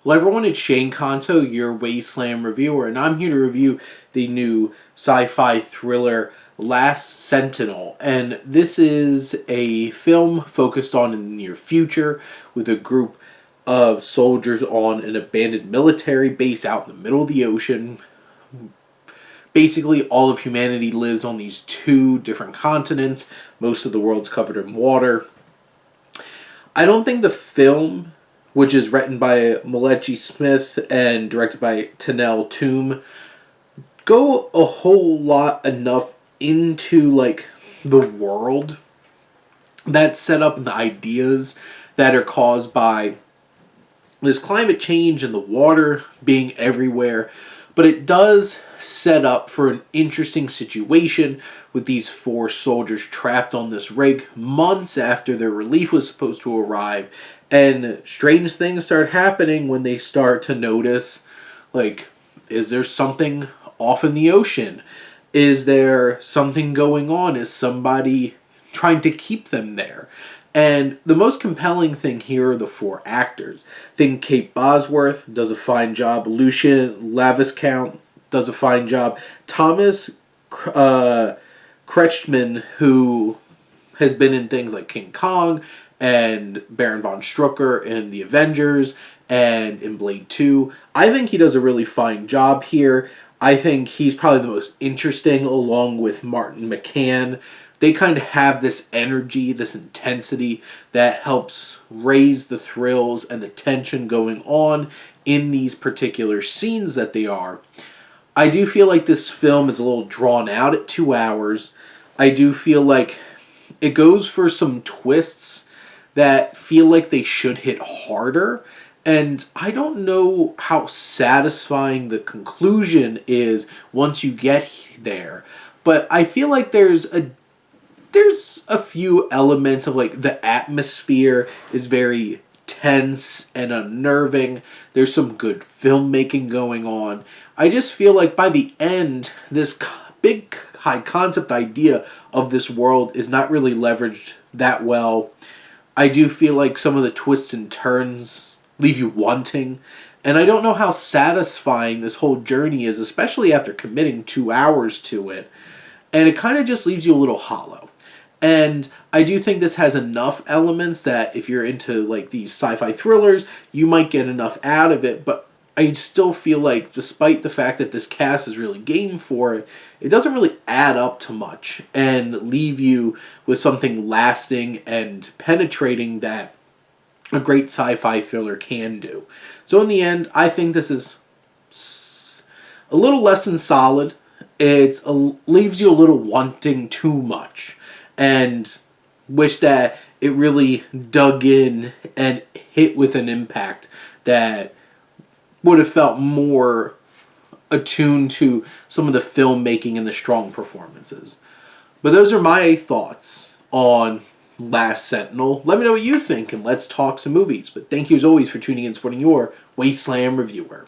Well, everyone, it's Shane Kanto, your Wasteland reviewer, and I'm here to review the new sci-fi thriller Last Sentinel. And this is a film focused on in the near future with a group of soldiers on an abandoned military base out in the middle of the ocean. Basically, all of humanity lives on these two different continents. Most of the world's covered in water. I don't think the film, which is written by Malechi Smith and directed by Tanel Toom, go a whole lot enough into like the world that's set up and the ideas that are caused by this climate change and the water being everywhere. But it does set up for an interesting situation with these four soldiers trapped on this rig months after their relief was supposed to arrive. And strange things start happening when they start to notice, like, is there something off in the ocean? Is there something going on? Is somebody trying to keep them there? And the most compelling thing here are the four actors. I think Kate Bosworth does a fine job. Lucian Laviscount does a fine job. Thomas Kretschmann, who has been in things like King Kong and Baron von Strucker in The Avengers and in Blade 2. I think he does a really fine job here. I think he's probably the most interesting along with Martin McCann. They kind of have this energy, this intensity that helps raise the thrills and the tension going on in these particular scenes that they are. I do feel like this film is a little drawn out at 2 hours. I do feel like it goes for some twists that feel like they should hit harder. And I don't know how satisfying the conclusion is once you get there. But I feel like there's a few elements of like the atmosphere is very tense and unnerving. There's some good filmmaking going on. I just feel like by the end, this big high concept idea of this world is not really leveraged that well. I do feel like some of the twists and turns leave you wanting. And I don't know how satisfying this whole journey is, especially after committing 2 hours to it. And it kind of just leaves you a little hollow. And I do think this has enough elements that if you're into like these sci-fi thrillers, you might get enough out of it. But I still feel like despite the fact that this cast is really game for it, it doesn't really add up to much and leave you with something lasting and penetrating that a great sci-fi thriller can do. So in the end, I think this is a little less than solid. It leaves you a little wanting too much. And wish that it really dug in and hit with an impact that would have felt more attuned to some of the filmmaking and the strong performances. But those are my thoughts on Last Sentinel. Let me know what you think and let's talk some movies. But thank you as always for tuning in and supporting your Wasteland reviewer.